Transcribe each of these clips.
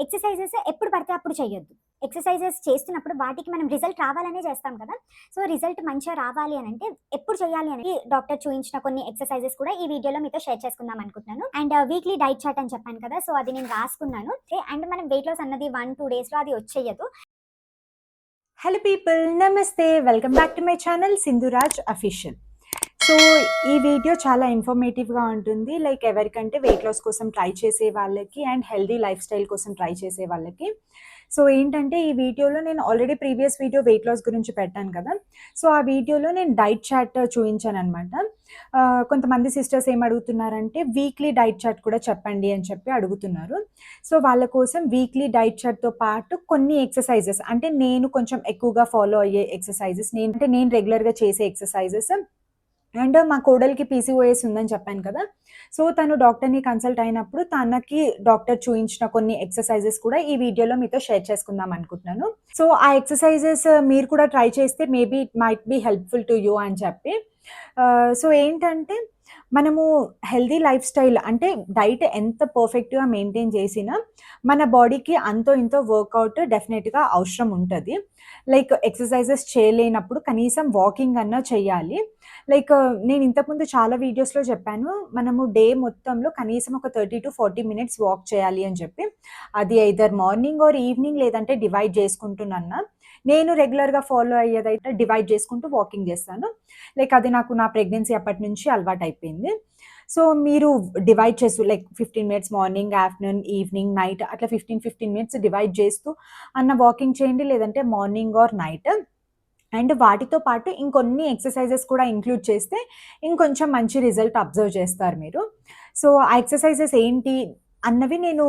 Exercises ఎప్పుడు పడితే అప్పుడు చేయొద్దు. ఎక్సర్సైజెస్ చేస్తున్నప్పుడు వాటికి మనం రిజల్ట్ రావాలనే చేస్తాం కదా! సో, రిజల్ట్ మంచిగా రావాలి అనంటే ఎప్పుడు చేయాలి అని డాక్టర్ చూయించిన కొన్ని ఎక్సర్సైజెస్ కూడా ఈ వీడియోలో మీతో షేర్ చేసుకుందాం అనుకుంటున్నాను. అండ్ వీక్లీ డైట్ చార్ట్ అని చెప్పాను కదా! సో, అది నేను రాసుకున్నాను. అండ్ మనం వెయిట్ లాస్ అన్నది 1, 2 డేస్‌లో అది వచ్చేయదు. హలో పీపుల్, నమస్తే. Welcome back to my channel Sindhuraj official. So ఈ వీడియో చాలా ఇన్ఫర్మేటివ్గా ఉంటుంది. లైక్ ఎవరికంటే వెయిట్ లాస్ కోసం ట్రై చేసే వాళ్ళకి అండ్ హెల్దీ లైఫ్ స్టైల్ కోసం ట్రై చేసే వాళ్ళకి. సో ఏంటంటే ఈ వీడియోలో నేను already previous video weight loss గురించి పెట్టాను కదా. సో ఆ వీడియోలో నేను డైట్ చార్ట్ చూపించాను అనమాట. కొంతమంది సిస్టర్స్ ఏం అడుగుతున్నారంటే వీక్లీ డైట్ చార్ట్ కూడా చెప్పండి అని చెప్పి అడుగుతున్నారు. సో వాళ్ళ కోసం వీక్లీ డైట్ చార్ట్తో పాటు కొన్ని ఎక్సర్సైజెస్, అంటే నేను కొంచెం ఎక్కువగా ఫాలో అయ్యే ఎక్సర్సైజెస్, నేను రెగ్యులర్గా చేసే ఎక్సర్సైజెస్. అండ్ మా కోడలికి పీసీఓఎస్ ఉందని చెప్పాను కదా. సో తను డాక్టర్ని కన్సల్ట్ అయినప్పుడు తనకి డాక్టర్ చూయించిన కొన్ని ఎక్సర్సైజెస్ కూడా ఈ వీడియోలో మీతో షేర్ చేసుకుందాం అనుకుంటున్నాను. సో ఆ ఎక్సర్సైజెస్ మీరు కూడా ట్రై చేస్తే maybe it might be helpful to you అని చెప్పి. సో ఏంటంటే మనము హెల్దీ లైఫ్ స్టైల్ అంటే డైట్ ఎంత పర్ఫెక్ట్గా మెయింటైన్ చేసినా మన బాడీకి అంతో ఇంతో వర్కౌట్ డెఫినెట్గా అవసరం ఉంటుంది. లైక్ ఎక్సర్సైజెస్ చేయలేనప్పుడు కనీసం వాకింగ్ అన్నా చేయాలి. లైక్ నేను ఇంతకుముందు చాలా వీడియోస్లో చెప్పాను, మనము డే మొత్తంలో కనీసం ఒక 30 to 40 మినిట్స్ వాక్ చేయాలి అని చెప్పి. అది ఐదర్ మార్నింగ్ ఆర్ ఈవినింగ్, లేదంటే డివైడ్ చేసుకుంటున్నా. నేను రెగ్యులర్గా ఫాలో అయ్యేదైతే డివైడ్ చేసుకుంటూ వాకింగ్ చేస్తాను. లైక్ అది నాకు నా ప్రెగ్నెన్సీ అప్పటి నుంచి అలవాటు అయిపోయింది. సో మీరు డివైడ్ చేస్తూ like 15 minutes morning, afternoon, evening, night అట్లా 15 మినిట్స్ డివైడ్ చేస్తూ అన్న వాకింగ్ చేయండి, లేదంటే మార్నింగ్ ఆర్ నైట్. అండ్ వాటితో పాటు ఇంకొన్ని ఎక్సర్సైజెస్ కూడా ఇంక్లూడ్ చేస్తే ఇంకొంచెం మంచి రిజల్ట్ అబ్జర్వ్ చేస్తారు మీరు. సో ఆ ఎక్సర్సైజెస్ ఏంటి అన్నవి నేను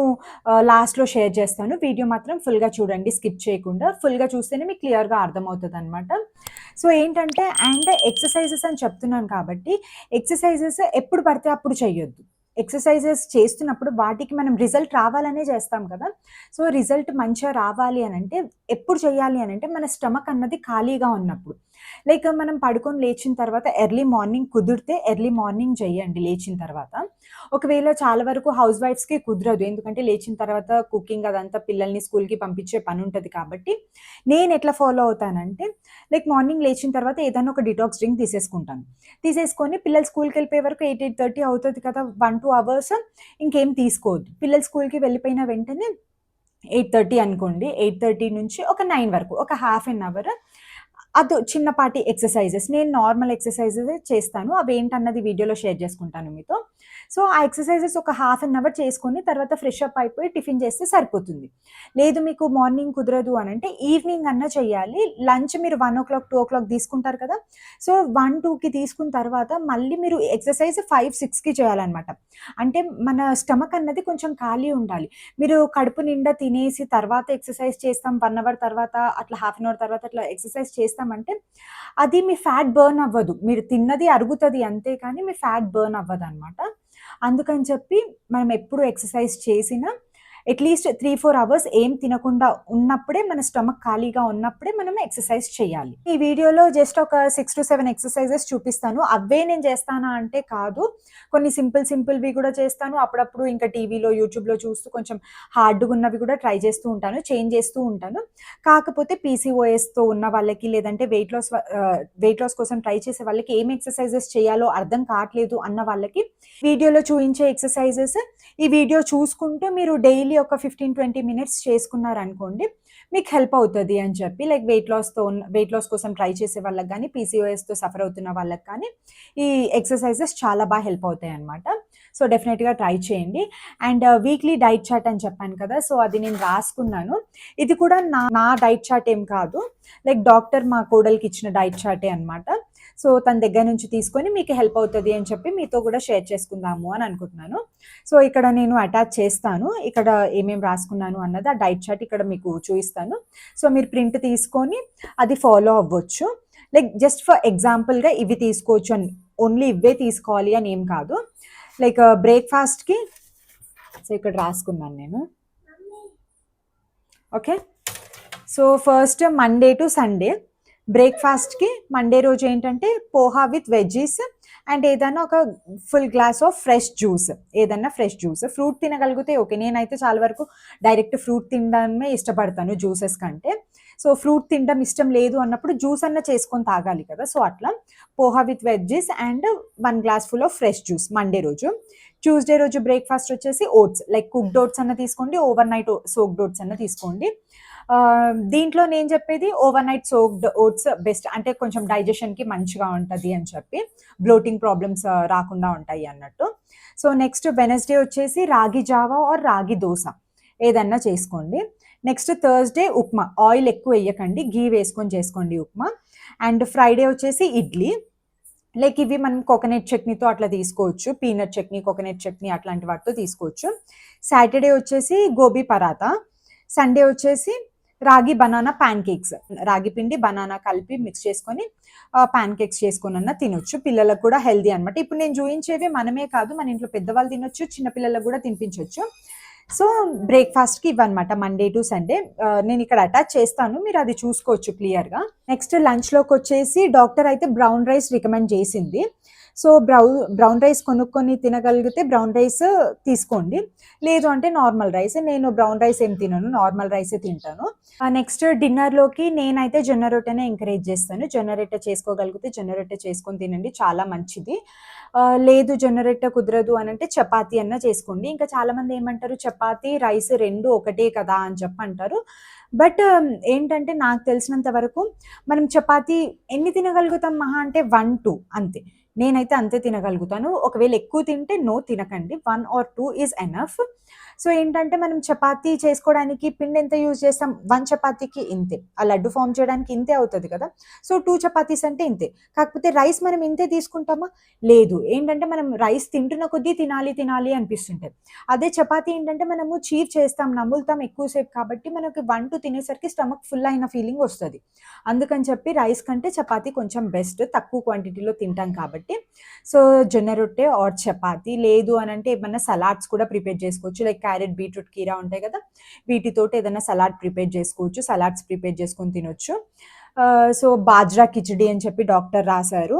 లాస్ట్లో షేర్ చేస్తాను. వీడియో మాత్రం ఫుల్గా చూడండి, స్కిప్ చేయకుండా. ఫుల్గా చూస్తేనే మీకు క్లియర్గా అర్థమవుతుంది అనమాట. సో ఏంటంటే అండ్ ఎక్సర్సైజెస్ అని చెప్తున్నాను కాబట్టి ఎక్సర్సైజెస్ ఎప్పుడు పడితే అప్పుడు చేయొద్దు. ఎక్సర్సైజెస్ చేస్తున్నప్పుడు వాటికి మనం రిజల్ట్ రావాలనే చేస్తాం కదా. సో రిజల్ట్ మంచిగా రావాలి అని అంటే ఎప్పుడు చేయాలి అని అంటే మన స్టమక్ అన్నది ఖాళీగా ఉన్నప్పుడు. లైక్ మనం పడుకొని లేచిన తర్వాత ఎర్లీ మార్నింగ్ కుదిరితే ఎర్లీ మార్నింగ్ చేయండి లేచిన తర్వాత. ఒకవేళ చాలా వరకు హౌస్ వైఫ్స్కి కుదరదు, ఎందుకంటే లేచిన తర్వాత కుకింగ్ అదంతా పిల్లల్ని స్కూల్కి పంపించే పని ఉంటుంది కాబట్టి. నేను ఎట్లా ఫాలో అవుతానంటే లైక్ మార్నింగ్ లేచిన తర్వాత ఏదైనా ఒక డిటాక్స్ డ్రింక్ తీసేసుకొని పిల్లలు స్కూల్కి వెళ్ళిపోయే వరకు 8-8:30 అవుతుంది కదా, 1-2 అవర్స్ ఇంకేం తీసుకోవద్దు. పిల్లలు స్కూల్కి వెళ్ళిపోయిన వెంటనే 8:30 అనుకోండి, 8:30 నుంచి ఒక 9 వరకు ఒక హాఫ్ అన్ అవర్ అది చిన్నపాటి ఎక్సర్సైజెస్, నేను నార్మల్ ఎక్సర్సైజెస్ చేస్తాను. అవి ఏంటన్నది వీడియోలో షేర్ చేసుకుంటాను మీతో. సో ఆ ఎక్సర్సైజెస్ ఒక హాఫ్ అన్ అవర్ చేసుకొని తర్వాత ఫ్రెష్ అప్ అయిపోయి టిఫిన్ చేస్తే సరిపోతుంది. లేదు మీకు మార్నింగ్ కుదరదు అని అంటే ఈవినింగ్ అన్నా చేయాలి. లంచ్ మీరు 1 o'clock 2 o'clock తీసుకుంటారు కదా. సో 1-2కి తీసుకున్న తర్వాత మళ్ళీ మీరు ఎక్సర్సైజ్ 5-6కి చేయాలన్నమాట. అంటే మన స్టమక్ అన్నది కొంచెం ఖాళీ ఉండాలి. మీరు కడుపు నిండా తినేసి తర్వాత ఎక్సర్సైజ్ చేస్తాం 1 అవర్ తర్వాత, అట్లా హాఫ్ అన్ అవర్ తర్వాత అట్లా ఎక్సర్సైజ్ చేస్తామంటే అది మీ ఫ్యాట్ బర్న్ అవ్వదు. మీరు తిన్నది అరుగుతుంది అంతే కానీ మీ ఫ్యాట్ బర్న్ అవ్వదు అనమాట. అందుకని చెప్పి మనం ఎప్పుడు ఎక్సర్సైజ్ చేసినా అట్లీస్ట్ 3-4 అవర్స్ ఏం తినకుండా ఉన్నప్పుడే, మన స్టమక్ ఖాళీగా ఉన్నప్పుడే మనం ఎక్సర్సైజ్ చేయాలి. ఈ వీడియోలో జస్ట్ ఒక 6-7 ఎక్సర్సైజెస్ చూపిస్తాను. అవే నేను చేస్తానా అంటే కాదు, కొన్ని సింపుల్వి కూడా చేస్తాను. అప్పుడప్పుడు ఇంకా టీవీలో యూట్యూబ్లో చూస్తూ కొంచెం హార్డ్గా ఉన్నవి కూడా ట్రై చేస్తూ ఉంటాను, చేంజ్ చేస్తూ ఉంటాను. కాకపోతే పీసీఓఎస్తో ఉన్న వాళ్ళకి, లేదంటే వెయిట్ లాస్ కోసం ట్రై చేసే వాళ్ళకి ఏం ఎక్సర్సైజెస్ చేయాలో అర్థం కావట్లేదు అన్న వాళ్ళకి వీడియోలో చూపించే ఎక్సర్సైజెస్ ఈ వీడియో చూసుకుంటూ మీరు డైలీ ఒక 15-20 మినిట్స్ చేసుకున్నారనుకోండి, మీకు హెల్ప్ అవుతుంది అని చెప్పి. లైక్ వెయిట్ లాస్ కోసం ట్రై చేసే వాళ్ళకి కానీ, పీసీఓఎస్తో సఫర్ అవుతున్న వాళ్ళకి కానీ ఈ ఎక్సర్సైజెస్ చాలా బాగా హెల్ప్ అవుతాయి అనమాట. సో డెఫినెట్గా ట్రై చేయండి. అండ్ వీక్లీ డైట్ చార్ట్ అని చెప్పాను కదా, సో అది నేను రాసుకున్నాను. ఇది కూడా నా డైట్ చార్ట్ ఏం కాదు, లైక్ డాక్టర్ మా కోడలికి ఇచ్చిన డైట్ చార్టే అనమాట. సో తన దగ్గర నుంచి తీసుకొని మీకు హెల్ప్ అవుతుంది అని చెప్పి మీతో కూడా షేర్ చేసుకుందాము అని అనుకుంటున్నాను. సో ఇక్కడ నేను అటాచ్ చేస్తాను, ఇక్కడ ఏమేమి రాసుకున్నాను అన్నది ఆ డైట్ చార్ట్ ఇక్కడ మీకు చూపిస్తాను. సో మీరు ప్రింట్ తీసుకొని అది ఫాలో అవ్వచ్చు. లైక్ జస్ట్ ఫర్ ఎగ్జాంపుల్గా ఇవి తీసుకోవచ్చు అని, ఓన్లీ ఇవే తీసుకోవాలి అని ఏం కాదు. లైక్ బ్రేక్ఫాస్ట్కి సో ఇక్కడ రాసుకున్నాను నేను. Okay, so first Monday to Sunday బ్రేక్ఫాస్ట్కి మండే రోజు ఏంటంటే పోహా విత్ వెజ్జీస్ అండ్ ఏదైనా ఒక full glass of fresh juice, ఏదన్నా ఫ్రెష్ జ్యూస్. ఫ్రూట్ తినగలిగితే ఓకే, నేనైతే చాలా వరకు డైరెక్ట్ ఫ్రూట్ తినడమే ఇష్టపడతాను జ్యూసెస్ కంటే. సో ఫ్రూట్ తినడం ఇష్టం లేదు అన్నప్పుడు జ్యూస్ అన్న చేసుకొని తాగాలి కదా, సో అట్లా poha with veggies and 1 glass full of fresh juice Monday రోజు. ట్యూస్డే రోజు బ్రేక్ఫాస్ట్ వచ్చేసి ఓట్స్, లైక్ కుక్డ్ ఓట్స్ అన్న తీసుకోండి, ఓవర్ నైట్ సోక్డ్ ఓట్స్ అన్న తీసుకోండి. దీంట్లో నేను చెప్పేది overnight soaked oats best, అంటే కొంచెం డైజెషన్కి మంచిగా ఉంటుంది అని చెప్పి, బ్లోటింగ్ ప్రాబ్లమ్స్ రాకుండా ఉంటాయి అన్నట్టు. సో నెక్స్ట్ వెనస్డే వచ్చేసి రాగి జావా ఆర్ రాగి దోశ ఏదన్నా చేసుకోండి. నెక్స్ట్ థర్స్డే ఉప్మా, ఆయిల్ ఎక్కువ వేయకండి, ఘీ వేసుకొని చేసుకోండి ఉప్మా. అండ్ ఫ్రైడే వచ్చేసి ఇడ్లీ, లైక్ ఇవి మనం కోకోనట్ చట్నీతో అట్లా తీసుకోవచ్చు, పీనట్ చట్నీ, కోకోనట్ చట్నీ అట్లాంటి వాటితో తీసుకోవచ్చు. సాటర్డే వచ్చేసి గోబీ పరాతా. సండే వచ్చేసి రాగి బనానా ప్యాన్ కేక్స్, రాగి పిండి బనానా కలిపి మిక్స్ చేసుకొని ప్యాన్ కేక్స్ చేసుకొని తినొచ్చు. పిల్లలకు కూడా హెల్దీ అనమాట. ఇప్పుడు నేను చూపించేవి మనమే కాదు, మన ఇంట్లో పెద్దవాళ్ళు తినొచ్చు, చిన్నపిల్లలకు కూడా తినిపించవచ్చు. సో బ్రేక్ఫాస్ట్కి ఇవన్నమాట మండే టు సండే. నేను ఇక్కడ అటాచ్ చేస్తాను, మీరు అది చూసుకోవచ్చు క్లియర్గా. నెక్స్ట్ లంచ్లోకి వచ్చేసి డాక్టర్ అయితే బ్రౌన్ రైస్ రికమెండ్ చేసింది. సో బ్రౌన్ రైస్ కొనుక్కొని తినగలిగితే బ్రౌన్ రైస్ తీసుకోండి, లేదు అంటే నార్మల్ రైస్. నేను బ్రౌన్ రైస్ ఏం తినను, నార్మల్ రైసే తింటాను. నెక్స్ట్ డిన్నర్లోకి నేనైతే జొన్న రొట్టెనే ఎంకరేజ్ చేస్తాను. జొన్న రొట్టె చేసుకోగలిగితే జొన్న రొట్టె చేసుకొని తినండి, చాలా మంచిది. లేదు జొన్న రొట్టె కుదరదు అని అంటే చపాతీ అన్న చేసుకోండి. ఇంకా చాలామంది ఏమంటారు, చపాతీ రైస్ రెండు ఒకటే కదా అని చెప్పి అంటారు. బట్ ఏంటంటే నాకు తెలిసినంత వరకు మనం చపాతీ ఎన్ని తినగలుగుతాం, మహా అంటే 1-2 అంతే. నేనైతే అంతే తినగలుగుతాను. ఒకవేళ ఎక్కువ తింటే నో తినకండి, 1 or 2 ఈజ్ ఎనఫ్. సో ఏంటంటే మనం చపాతీ చేసుకోవడానికి పిండి ఎంత యూజ్ చేస్తాం, 1 చపాతీకి ఇంతే, ఆ లడ్డు ఫామ్ చేయడానికి ఇంతే అవుతుంది కదా. సో 2 చపాతీస్ అంటే ఇంతే. కాకపోతే రైస్ మనం ఇంతే తీసుకుంటామా, లేదు. ఏంటంటే మనం రైస్ తింటున్న కొద్దీ తినాలి తినాలి అనిపిస్తుంటుంది. అదే చపాతీ ఏంటంటే మనము చీవ్ చేస్తాం, నములుతాం ఎక్కువసేపు, కాబట్టి మనకి 1-2 తినేసరికి స్టమక్ ఫుల్ అయిన ఫీలింగ్ వస్తుంది. అందుకని చెప్పి రైస్ కంటే చపాతీ కొంచెం బెస్ట్, తక్కువ క్వాంటిటీలో తింటాం కాబట్టి. సో జొన్న రొట్టె ఆర్ చపాతీ, లేదు అని అంటే ఏమన్నా సలాడ్స్ కూడా ప్రిపేర్ చేసుకోవచ్చు, లైక్ క్యారెట్, బీట్రూట్, కీరా ఉంటాయి కదా, వీటితోటి ఏదైనా సలాడ్ ప్రిపేర్ చేసుకోవచ్చు, సలాడ్స్ ప్రిపేర్ చేసుకొని తినొచ్చు. సో బాజ్రా కిచడీ అని చెప్పి డాక్టర్ రాశారు.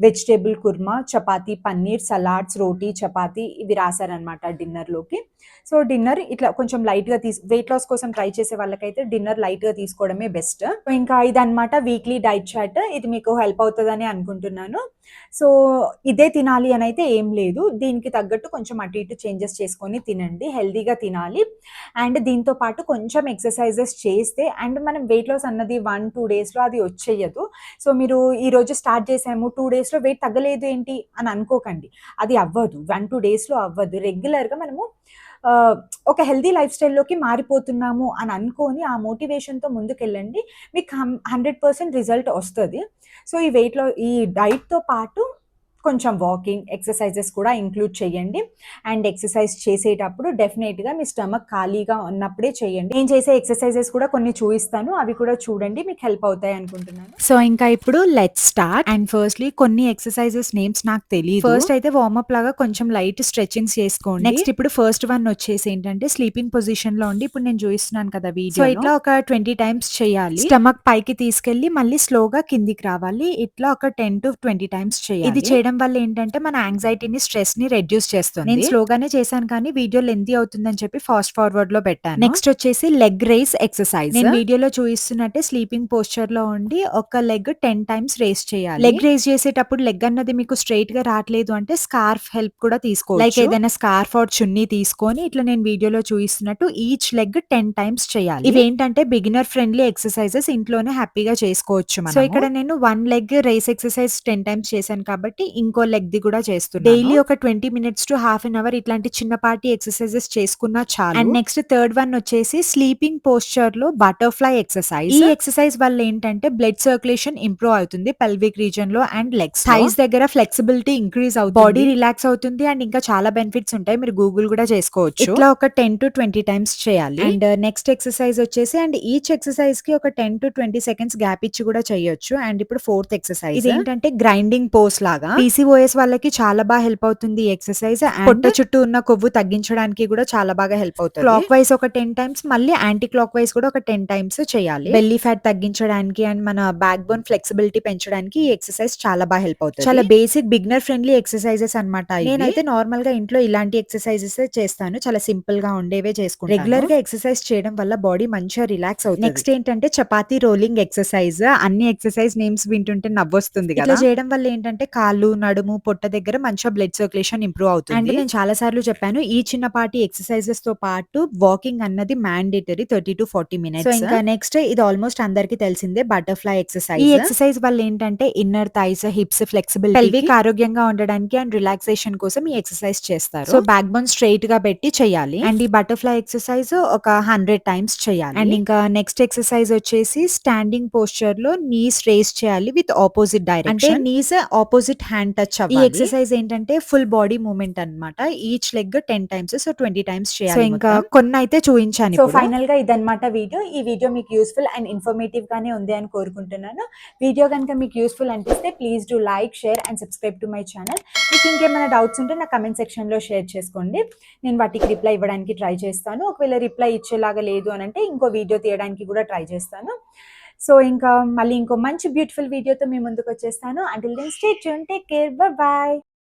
వెజిటేబుల్ కుర్మా, చపాతీ, పన్నీర్, సలాడ్స్, రోటీ, చపాతీ ఇవి రాశారనమాట డిన్నర్లోకి. సో డిన్నర్ ఇట్లా కొంచెం లైట్గా వెయిట్ లాస్ కోసం ట్రై చేసే వాళ్ళకైతే డిన్నర్ లైట్గా తీసుకోవడమే బెస్ట్. ఇంకా ఇదన్నమాట వీక్లీ డైట్ చార్ట్. ఇది మీకు హెల్ప్ అవుతుందని అనుకుంటున్నాను. సో ఇదే తినాలి అని అయితే ఏం లేదు, దీనికి తగ్గట్టు కొంచెం అటు ఇటు చేంజెస్ చేసుకొని తినండి, హెల్దీగా తినాలి. అండ్ దీంతో పాటు కొంచెం ఎక్సర్సైజెస్ చేస్తే, అండ్ మనం వెయిట్ లాస్ అన్నది 1-2 డేస్లో అది వచ్చేయదు. సో మీరు ఈరోజు స్టార్ట్ చేసాము, 2 డేస్లో వెయిట్ తగ్గలేదు ఏంటి అని అనుకోకండి, అది అవ్వదు, 1-2 డేస్లో అవ్వదు. రెగ్యులర్గా మనము ఒక హెల్దీ లైఫ్ స్టైల్లోకి మారిపోతున్నాము అని అనుకొని ఆ మోటివేషన్తో ముందుకెళ్ళండి, మీకు 100% రిజల్ట్ వస్తుంది. సో ఈ డైట్తో పాటు కొంచెం వాకింగ్, ఎక్సర్సైజెస్ కూడా ఇంక్లూడ్ చేయండి. అండ్ ఎక్సర్సైజ్ చేసేటప్పుడు డెఫినెట్గా మీ స్టమక్ ఖాళీగా ఉన్నప్పుడే చేయండి. నేను చేసే ఎక్సర్సైజెస్ కూడా కొన్ని చూపిస్తాను, అవి కూడా చూడండి, మీకు హెల్ప్ అవుతాయి అనుకుంటున్నాను. సో ఇంకా ఇప్పుడు లెట్స్ స్టార్ట్. అండ్ ఫస్ట్లీ కొన్ని ఎక్సర్సైజెస్ నేమ్స్ నాకు తెలియదు. ఫస్ట్ అయితే వార్మప్ లాగా కొంచెం లైట్ స్ట్రెచింగ్స్ చేసుకోండి. నెక్స్ట్ ఇప్పుడు ఫస్ట్ వన్ వచ్చేసి ఏంటంటే స్లీపింగ్ పొజిషన్ లో ఉండి, ఇప్పుడు నేను చూపిస్తున్నాను కదా వీడియో, సో ఇట్లా ఒక 20 టైమ్స్ చేయాలి. స్టమక్ పైకి తీసుకెళ్లి మళ్ళీ స్లోగా కిందికి రావాలి, ఇట్లా ఒక 10-20 టైమ్స్ చేయాలి. ఇది చేయడం వల్ల ఏంటంటే మన యాంగ్జైటీని, స్ట్రెస్ ని రెడ్యూస్ చేస్తుంది. నేను స్లోగానే చేశాను కానీ వీడియో లెంతీ అవుతుందని చెప్పి ఫాస్ట్ ఫార్వర్డ్ లో పెట్టాను. నెక్స్ట్ వచ్చేసి లెగ్ రేస్ ఎక్సర్సైజ్. నేను వీడియోలో చూపిస్తున్నట్టే స్లీపింగ్ పోస్చర్ లో ఉండి ఒక లెగ్ 10 టైమ్స్ రేస్ చేయాలి. లెగ్ రేస్ చేసేటప్పుడు లెగ్ అన్నది మీకు స్ట్రైట్ గా రావట్లేదు అంటే స్కార్ఫ్ హెల్ప్ కూడా తీసుకోవచ్చు, లైక్ ఏదైనా స్కార్ఫ్ ఆర్ చున్నీ తీసుకొని ఇట్లా నేను వీడియోలో చూపిస్తున్నట్టు ఈచ్ లెగ్ 10 టైమ్స్ చేయాలి. ఇవేంటంటే బిగినర్ ఫ్రెండ్లీ ఎక్సర్సైజెస్, ఇంట్లోనే హ్యాపీగా చేసుకోవచ్చు. సో ఇక్కడ నేను 1 లెగ్ రేస్ ఎక్సర్సైజ్ 10 టైమ్స్ చేశాను కాబట్టి ఇంకో లెగ్ ది కూడా చేస్తున్నాను. డైలీ ఒక 20 minutes to half an hour ఇట్లాంటి చిన్నపాటి ఎక్సర్సైజెస్ చేసుకున్నా చాలు. అండ్ నెక్స్ట్ థర్డ్ వన్ వచ్చేసి స్లీపింగ్ పోస్చర్ లో బటర్ఫ్లై ఎక్సర్సైజ్. ఈ ఎక్సర్సైజ్ వల్ల ఏంటంటే బ్లడ్ సర్క్యులేషన్ ఇంప్రూవ్ అవుతుంది పెల్విక్ రీజన్ లో అండ్ లెగ్స్, థైస్ దగ్గర ఫ్లెక్సిబిలిటీ ఇంక్రీజ్ అవుతుంది, బాడీ రిలాక్స్ అవుతుంది, అండ్ ఇంకా చాలా బెనిఫిట్స్ ఉంటాయి, మీరు గూగుల్ కూడా చేసుకోవచ్చు. ఇట్లా ఒక 10-20 టైమ్స్ చేయాలి. అండ్ నెక్స్ట్ ఎక్సర్సైజ్ వచ్చేసి, అండ్ ఈచ్ ఎక్సర్సైజ్ కి ఒక 10-20 seconds గ్యాప్ ఇచ్చి కూడా చేయొచ్చు. అండ్ ఇప్పుడు ఫోర్త్ ఎక్సర్సైజ్, ఇది ఏంటంటే గ్రైండింగ్ పోస్ లాగా, పీసీఓఎస్ వాళ్ళకి చాలా బాగా హెల్ప్ అవుతుంది ఈ ఎక్సర్సైజ్. పొట్ట చుట్టూ ఉన్న కొవ్వు తగ్గించడానికి కూడా చాలా బాగా హెల్ప్ అవుతుంది. క్లాక్ వైజ్ ఒక 10 టైమ్స్, మళ్ళీ యాంటీ క్లాక్ వైజ్ కూడా ఒక 10 టైమ్స్ చేయాలి. బెల్లీ ఫ్యాట్ తగ్గించడానికి అండ్ మన బ్యాక్ బోన్ ఫ్లెక్సిబిలిటీ పెంచడానికి ఈ ఎక్సర్సైజ్ చాలా బాగా హెల్ప్ అవుతుంది. చాలా బేసిక్ బిగినర్ ఫ్రెండ్లీ ఎక్సర్సైజెస్ అన్నమాట. నేనైతే నార్మల్ గా ఇంట్లో ఇలాంటి ఎక్సర్సైజెస్ చేస్తాను. చాలా సింపుల్ గా ఉండేవే చేసుకుంటాను. రెగ్యులర్ గా ఎక్సర్సైజ్ చేయడం వల్ల బాడీ మంచిగా రిలాక్స్ అవుతుంది. నెక్స్ట్ ఏంటంటే చపాతీ రోలింగ్ ఎక్సర్సైజ్. అన్ని ఎక్సర్సైజ్ నేమ్స్ వింటుంటే నవ్వొస్తుంది కదా. ఇట్లా చేయడం వల్ల ఏంటంటే కాళ్ళు, నడుము, పొట్ట దగ్గర మంచిగా బ్లడ్ సర్క్యులేషన్ ఇంప్రూవ్ అవుతుంది. అండ్ నేను చాలా సార్లు చెప్పాను, ఈ చిన్నపాటి ఎక్సర్సైజెస్ తో పాటు వాకింగ్ అన్నది మ్యాండేటరీ 30 to 40 minutes. సో ఇంకా నెక్స్ట్ ఇది ఆల్మోస్ట్ అందరికి తెలిసిందే, బటర్ఫ్లై ఎక్సర్సైజ్. ఈ ఎక్సర్సైజ్ వల్ల ఏంటంటే inner thighs, hips flexibility, pelvic ఆరోగ్యంగా ఉండడానికి అండ్ రిలాక్సేషన్ కోసం ఈ ఎక్సర్సైజ్ చేస్తారు. సో బ్యాక్ బోన్ స్ట్రైట్ గా పెట్టి చేయాలి. అండ్ ఈ బటర్ఫ్లై ఎక్సర్సైజ్ ఒక 100 టైమ్స్ చేయాలి. అండ్ ఇంకా నెక్స్ట్ ఎక్సర్సైజ్ వచ్చేసి స్టాండింగ్ పోస్చర్ లో నీస్ రేస్ చేయాలి విత్ ఆపోజిట్ డైరెక్షన్. అంటే నీస్ ఆపోజిట్ హ్యాండ్ టచ్ అవ్వాలి. ఈ ఎక్సర్సైజ్ ఏంటంటే ఫుల్ బాడీ మూవ్మెంట్ అన్నమాట. Each leg 10 times, so 20 times చేయాలి. సో ఇంకా కొన్ని అయితే చూపించాను. సో ఫైనల్ గా ఇదన్నమాట వీడియో. ఈ వీడియో మీకు యూస్ఫుల్ అండ్ ఇన్ఫర్మేటివ్ గానే ఉంది అని కోరుకుంటున్నాను. వీడియో కనుక మీకు యూస్ఫుల్ అనిపిస్తే please do like, share and subscribe to my channel. మీకు ఇంకేమైనా డౌట్స్ ఉంటే నా కమెంట్ సెక్షన్ లో షేర్ చేసుకోండి. నేను వాటికి రిప్లై ఇవ్వడానికి ట్రై చేస్తాను. ఒకవేళ రిప్లై ఇచ్చేలాగా లేదు అని అంటే ఇంకో వీడియో తీయడానికి కూడా ట్రై చేస్తాను. సో ఇంకా మళ్ళీ ఇంకో మంచి బ్యూటిఫుల్ వీడియోతో మీ ముందుకు వచ్చేస్తాను. Until then stay tune, take care, bye bye.